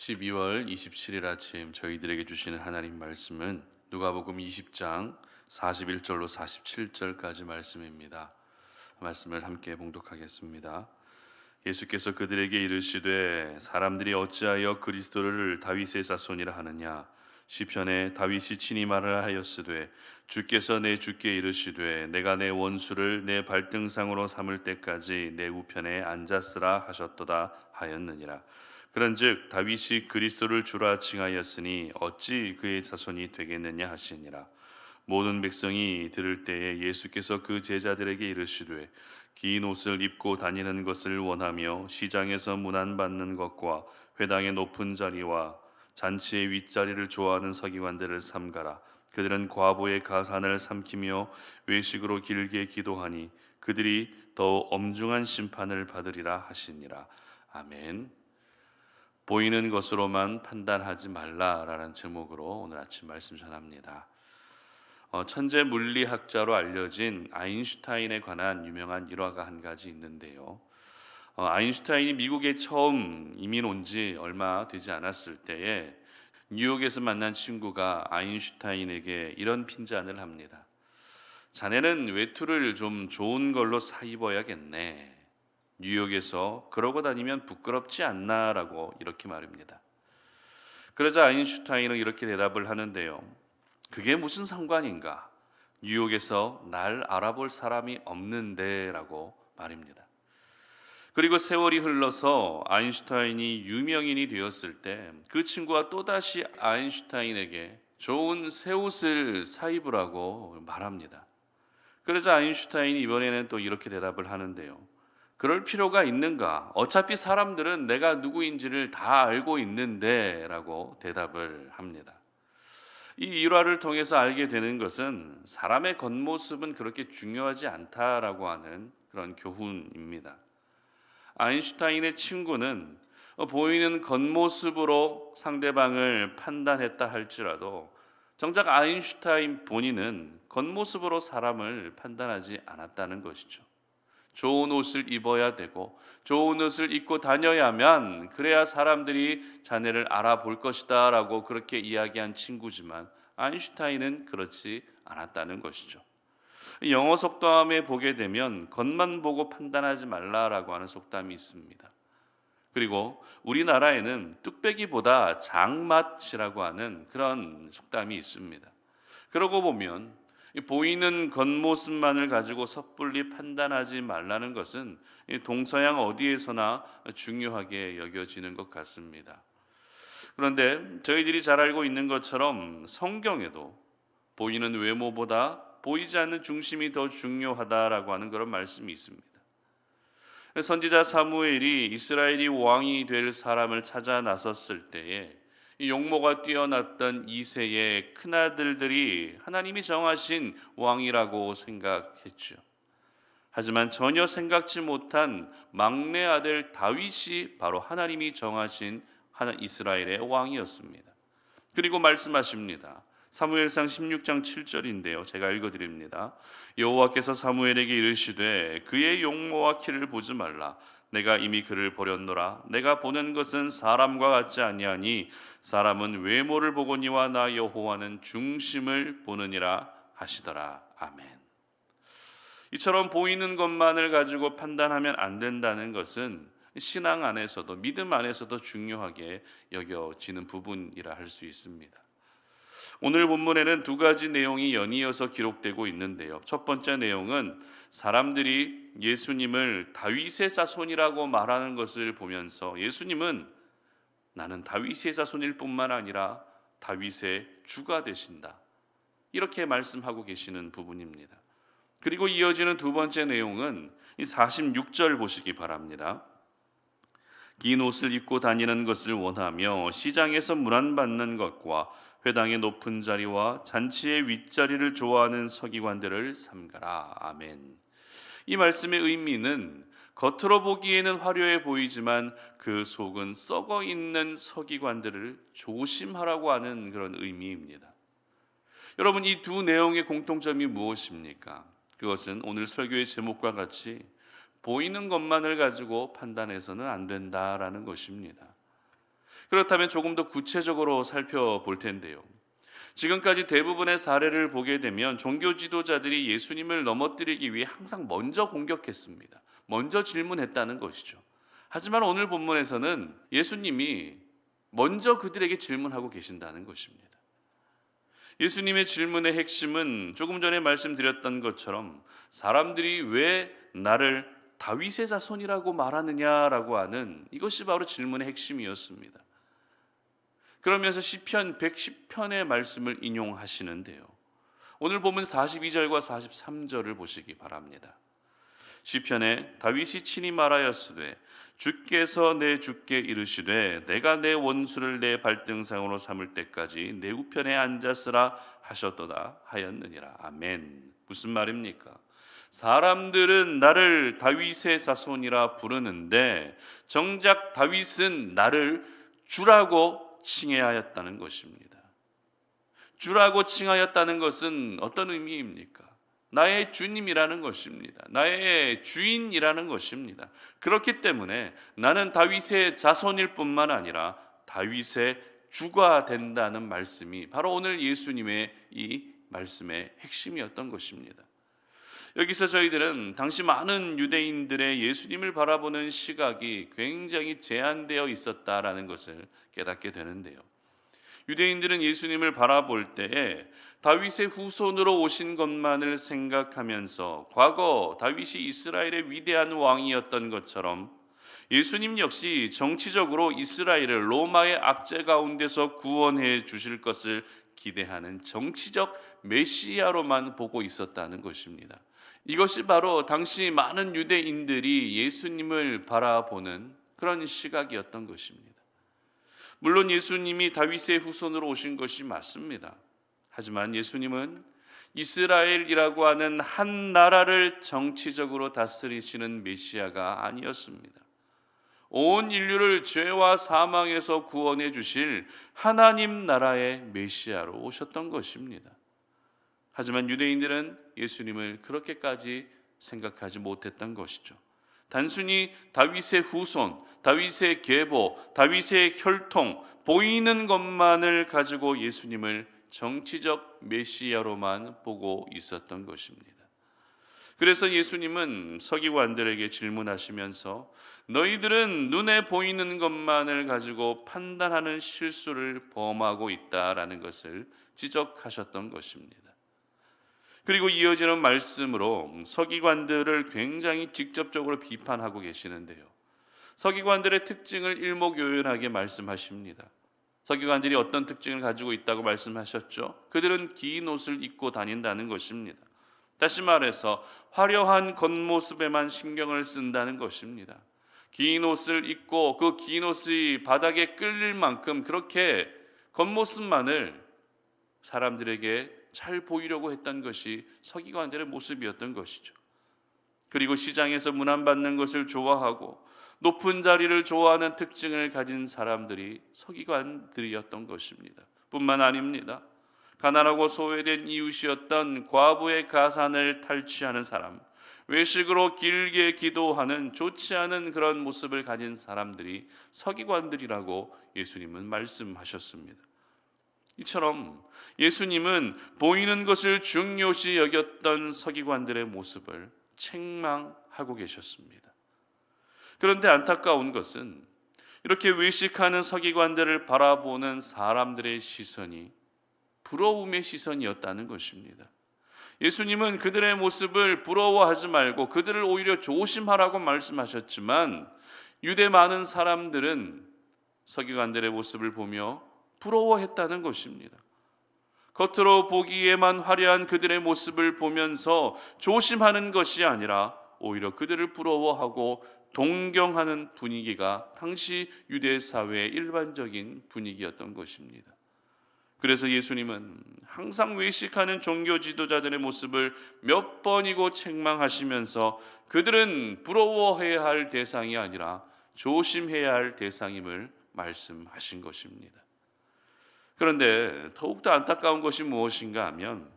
12월 27일 아침 저희들에게 주시는 하나님 말씀은 누가복음 20장 41절로 47절까지 말씀입니다. 말씀을 함께 봉독하겠습니다. 예수께서 그들에게 이르시되 사람들이 어찌하여 그리스도를 다윗의 자손이라 하느냐. 시편에 다윗이 친히 말을 하였으되 주께서 내 주께 이르시되 내가 내 원수를 내 발등상으로 삼을 때까지 내 우편에 앉았으라 하셨도다 하였느니라. 그런즉 다윗이 그리스도를 주라 칭하였으니 어찌 그의 자손이 되겠느냐 하시니라. 모든 백성이 들을 때에 예수께서 그 제자들에게 이르시되 긴 옷을 입고 다니는 것을 원하며 시장에서 문안받는 것과 회당의 높은 자리와 잔치의 윗자리를 좋아하는 서기관들을 삼가라. 그들은 과부의 가산을 삼키며 외식으로 길게 기도하니 그들이 더 엄중한 심판을 받으리라 하시니라. 아멘. 보이는 것으로만 판단하지 말라라는 제목으로 오늘 아침 말씀 전합니다. 천재 물리학자로 알려진 아인슈타인에 관한 유명한 일화가 한 가지 있는데요. 아인슈타인이 미국에 처음 이민 온 지 얼마 되지 않았을 때에 뉴욕에서 만난 친구가 아인슈타인에게 이런 핀잔을 합니다. 자네는 외투를 좀 좋은 걸로 사 입어야겠네. 뉴욕에서 그러고 다니면 부끄럽지 않나라고 이렇게 말합니다. 그러자 아인슈타인은 이렇게 대답을 하는데요. 그게 무슨 상관인가? 뉴욕에서 날 알아볼 사람이 없는데 라고 말입니다. 그리고 세월이 흘러서 아인슈타인이 유명인이 되었을 때 그 친구가 또다시 아인슈타인에게 좋은 새 옷을 사 입으라고 말합니다. 그러자 아인슈타인이 이번에는 또 이렇게 대답을 하는데요. 그럴 필요가 있는가? 어차피 사람들은 내가 누구인지를 다 알고 있는데 라고 대답을 합니다. 이 일화를 통해서 알게 되는 것은 사람의 겉모습은 그렇게 중요하지 않다라고 하는 그런 교훈입니다. 아인슈타인의 친구는 보이는 겉모습으로 상대방을 판단했다 할지라도 정작 아인슈타인 본인은 겉모습으로 사람을 판단하지 않았다는 것이죠. 좋은 옷을 입어야 되고 좋은 옷을 입고 다녀야만 그래야 사람들이 자네를 알아볼 것이다 라고 그렇게 이야기한 친구지만 아인슈타인은 그렇지 않았다는 것이죠. 영어 속담에 보게 되면 겉만 보고 판단하지 말라라고 하는 속담이 있습니다. 그리고 우리나라에는 뚝배기보다 장맛이라고 하는 그런 속담이 있습니다. 그러고 보면 보이는 겉모습만을 가지고 섣불리 판단하지 말라는 것은 동서양 어디에서나 중요하게 여겨지는 것 같습니다. 그런데 저희들이 잘 알고 있는 것처럼 성경에도 보이는 외모보다 보이지 않는 중심이 더 중요하다라고 하는 그런 말씀이 있습니다. 선지자 사무엘이 이스라엘이 왕이 될 사람을 찾아 나섰을 때에 이 용모가 뛰어났던 이새의 큰아들들이 하나님이 정하신 왕이라고 생각했죠. 하지만 전혀 생각지 못한 막내 아들 다윗이 바로 하나님이 정하신 이스라엘의 왕이었습니다. 그리고 말씀하십니다. 사무엘상 16장 7절인데요. 제가 읽어드립니다. 여호와께서 사무엘에게 이르시되 그의 용모와 키를 보지 말라. 내가 이미 그를 버렸노라. 내가 보는 것은 사람과 같지 아니하니 사람은 외모를 보거니와 나 여호와는 중심을 보느니라 하시더라. 아멘. 이처럼 보이는 것만을 가지고 판단하면 안 된다는 것은 신앙 안에서도 믿음 안에서도 중요하게 여겨지는 부분이라 할 수 있습니다. 오늘 본문에는 두 가지 내용이 연이어서 기록되고 있는데요. 첫 번째 내용은 사람들이 예수님을 다윗의 자손이라고 말하는 것을 보면서 예수님은 나는 다윗의 자손일 뿐만 아니라 다윗의 주가 되신다. 이렇게 말씀하고 계시는 부분입니다. 그리고 이어지는 두 번째 내용은 이 46절 보시기 바랍니다. 긴 옷을 입고 다니는 것을 원하며 시장에서 문안받는 것과 회당의 높은 자리와 잔치의 윗자리를 좋아하는 서기관들을 삼가라. 아멘. 이 말씀의 의미는 겉으로 보기에는 화려해 보이지만 그 속은 썩어 있는 서기관들을 조심하라고 하는 그런 의미입니다. 여러분, 이 두 내용의 공통점이 무엇입니까? 그것은 오늘 설교의 제목과 같이 보이는 것만을 가지고 판단해서는 안 된다라는 것입니다. 그렇다면 조금 더 구체적으로 살펴볼 텐데요. 지금까지 대부분의 사례를 보게 되면 종교 지도자들이 예수님을 넘어뜨리기 위해 항상 먼저 공격했습니다. 먼저 질문했다는 것이죠. 하지만 오늘 본문에서는 예수님이 먼저 그들에게 질문하고 계신다는 것입니다. 예수님의 질문의 핵심은 조금 전에 말씀드렸던 것처럼 사람들이 왜 나를 다윗의 자손이라고 말하느냐라고 하는 이것이 바로 질문의 핵심이었습니다. 그러면서 시편 110편의 말씀을 인용하시는데요. 오늘 보면 42절과 43절을 보시기 바랍니다. 시편에 다윗이 친히 말하였으되 주께서 내 주께 이르시되 내가 내 원수를 내 발등상으로 삼을 때까지 내 우편에 앉았으라 하셨도다 하였느니라. 아멘. 무슨 말입니까? 사람들은 나를 다윗의 자손이라 부르는데 정작 다윗은 나를 주라고 칭해하였다는 것입니다. 주라고 칭하였다는 것은 어떤 의미입니까? 나의 주님이라는 것입니다. 나의 주인이라는 것입니다. 그렇기 때문에 나는 다윗의 자손일 뿐만 아니라 다윗의 주가 된다는 말씀이 바로 오늘 예수님의 이 말씀의 핵심이었던 것입니다. 여기서 저희들은 당시 많은 유대인들의 예수님을 바라보는 시각이 굉장히 제한되어 있었다라는 것을 깨닫게 되는데요. 유대인들은 예수님을 바라볼 때에 다윗의 후손으로 오신 것만을 생각하면서 과거 다윗이 이스라엘의 위대한 왕이었던 것처럼 예수님 역시 정치적으로 이스라엘을 로마의 압제 가운데서 구원해 주실 것을 기대하는 정치적 메시아로만 보고 있었다는 것입니다. 이것이 바로 당시 많은 유대인들이 예수님을 바라보는 그런 시각이었던 것입니다. 물론 예수님이 다윗의 후손으로 오신 것이 맞습니다. 하지만 예수님은 이스라엘이라고 하는 한 나라를 정치적으로 다스리시는 메시아가 아니었습니다. 온 인류를 죄와 사망에서 구원해 주실 하나님 나라의 메시아로 오셨던 것입니다. 하지만 유대인들은 예수님을 그렇게까지 생각하지 못했던 것이죠. 단순히 다윗의 후손, 다윗의 계보, 다윗의 혈통, 보이는 것만을 가지고 예수님을 정치적 메시아로만 보고 있었던 것입니다. 그래서 예수님은 서기관들에게 질문하시면서 너희들은 눈에 보이는 것만을 가지고 판단하는 실수를 범하고 있다라는 것을 지적하셨던 것입니다. 그리고 이어지는 말씀으로 서기관들을 굉장히 직접적으로 비판하고 계시는데요. 서기관들의 특징을 일목요연하게 말씀하십니다. 서기관들이 어떤 특징을 가지고 있다고 말씀하셨죠? 그들은 긴 옷을 입고 다닌다는 것입니다. 다시 말해서 화려한 겉모습에만 신경을 쓴다는 것입니다. 긴 옷을 입고 그 긴 옷이 바닥에 끌릴 만큼 그렇게 겉모습만을 사람들에게 잘 보이려고 했던 것이 서기관들의 모습이었던 것이죠. 그리고 시장에서 문안받는 것을 좋아하고 높은 자리를 좋아하는 특징을 가진 사람들이 서기관들이었던 것입니다. 뿐만 아닙니다. 가난하고 소외된 이웃이었던 과부의 가산을 탈취하는 사람, 외식으로 길게 기도하는 좋지 않은 그런 모습을 가진 사람들이 서기관들이라고 예수님은 말씀하셨습니다. 이처럼 예수님은 보이는 것을 중요시 여겼던 서기관들의 모습을 책망하고 계셨습니다. 그런데 안타까운 것은 이렇게 외식하는 서기관들을 바라보는 사람들의 시선이 부러움의 시선이었다는 것입니다. 예수님은 그들의 모습을 부러워하지 말고 그들을 오히려 조심하라고 말씀하셨지만 유대 많은 사람들은 서기관들의 모습을 보며 부러워했다는 것입니다. 겉으로 보기에만 화려한 그들의 모습을 보면서 조심하는 것이 아니라 오히려 그들을 부러워하고 동경하는 분위기가 당시 유대 사회의 일반적인 분위기였던 것입니다. 그래서 예수님은 항상 외식하는 종교 지도자들의 모습을 몇 번이고 책망하시면서 그들은 부러워해야 할 대상이 아니라 조심해야 할 대상임을 말씀하신 것입니다. 그런데 더욱더 안타까운 것이 무엇인가 하면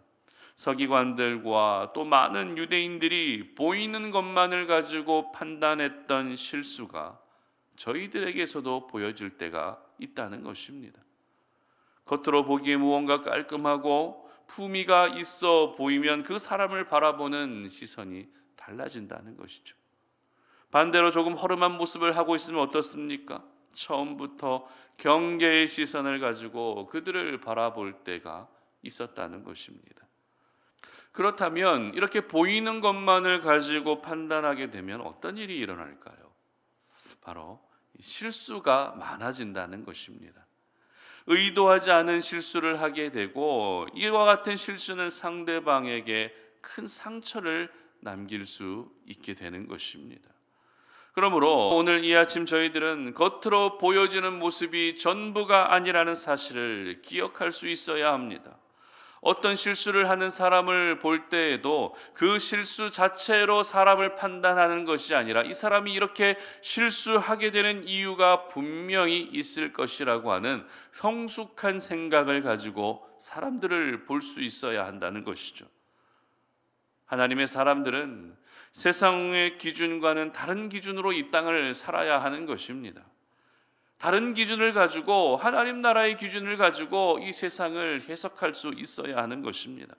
서기관들과 또 많은 유대인들이 보이는 것만을 가지고 판단했던 실수가 저희들에게서도 보여질 때가 있다는 것입니다. 겉으로 보기에 무언가 깔끔하고 품위가 있어 보이면 그 사람을 바라보는 시선이 달라진다는 것이죠. 반대로 조금 허름한 모습을 하고 있으면 어떻습니까? 처음부터 경계의 시선을 가지고 그들을 바라볼 때가 있었다는 것입니다. 그렇다면 이렇게 보이는 것만을 가지고 판단하게 되면 어떤 일이 일어날까요? 바로 실수가 많아진다는 것입니다. 의도하지 않은 실수를 하게 되고 이와 같은 실수는 상대방에게 큰 상처를 남길 수 있게 되는 것입니다. 그러므로 오늘 이 아침 저희들은 겉으로 보여지는 모습이 전부가 아니라는 사실을 기억할 수 있어야 합니다. 어떤 실수를 하는 사람을 볼 때에도 그 실수 자체로 사람을 판단하는 것이 아니라 이 사람이 이렇게 실수하게 되는 이유가 분명히 있을 것이라고 하는 성숙한 생각을 가지고 사람들을 볼 수 있어야 한다는 것이죠. 하나님의 사람들은 세상의 기준과는 다른 기준으로 이 땅을 살아야 하는 것입니다. 다른 기준을 가지고 하나님 나라의 기준을 가지고 이 세상을 해석할 수 있어야 하는 것입니다.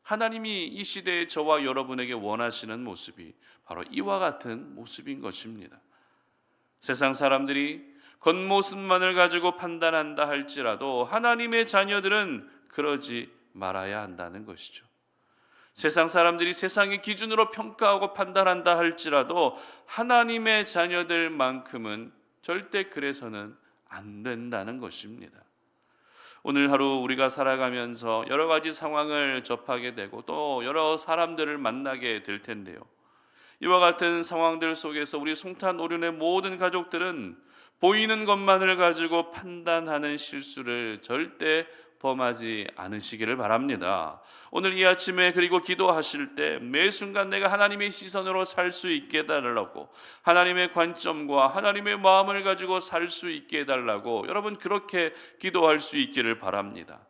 하나님이 이 시대에 저와 여러분에게 원하시는 모습이 바로 이와 같은 모습인 것입니다. 세상 사람들이 겉모습만을 가지고 판단한다 할지라도 하나님의 자녀들은 그러지 말아야 한다는 것이죠. 세상 사람들이 세상의 기준으로 평가하고 판단한다 할지라도 하나님의 자녀들만큼은 절대 그래서는 안 된다는 것입니다. 오늘 하루 우리가 살아가면서 여러 가지 상황을 접하게 되고 또 여러 사람들을 만나게 될 텐데요. 이와 같은 상황들 속에서 우리 송탄 오륜의 모든 가족들은 보이는 것만을 가지고 판단하는 실수를 절대 범하지 않으시기를 바랍니다. 오늘 이 아침에 그리고 기도하실 때 매 순간 내가 하나님의 시선으로 살 수 있게 해달라고, 하나님의 관점과 하나님의 마음을 가지고 살 수 있게 해달라고 여러분 그렇게 기도할 수 있기를 바랍니다.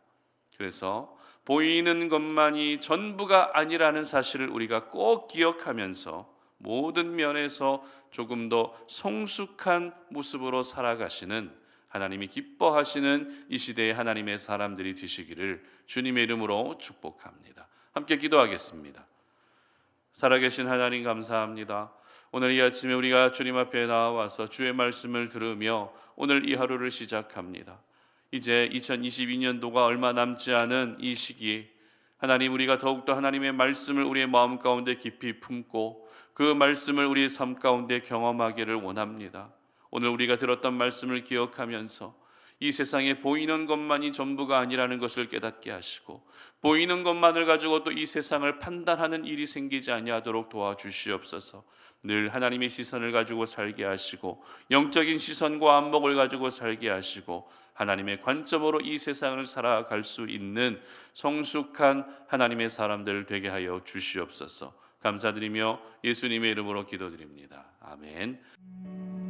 그래서 보이는 것만이 전부가 아니라는 사실을 우리가 꼭 기억하면서 모든 면에서 조금 더 성숙한 모습으로 살아가시는 하나님이 기뻐하시는 이 시대의 하나님의 사람들이 되시기를 주님의 이름으로 축복합니다. 함께 기도하겠습니다. 살아계신 하나님 감사합니다. 오늘 이 아침에 우리가 주님 앞에 나와서 주의 말씀을 들으며 오늘 이 하루를 시작합니다. 이제 2022년도가 얼마 남지 않은 이 시기에 하나님 우리가 더욱더 하나님의 말씀을 우리의 마음 가운데 깊이 품고 그 말씀을 우리의 삶 가운데 경험하기를 원합니다. 오늘 우리가 들었던 말씀을 기억하면서 이 세상에 보이는 것만이 전부가 아니라는 것을 깨닫게 하시고 보이는 것만을 가지고 또 이 세상을 판단하는 일이 생기지 아니하도록 도와주시옵소서. 늘 하나님의 시선을 가지고 살게 하시고 영적인 시선과 안목을 가지고 살게 하시고 하나님의 관점으로 이 세상을 살아갈 수 있는 성숙한 하나님의 사람들 되게 하여 주시옵소서. 감사드리며 예수님의 이름으로 기도드립니다. 아멘.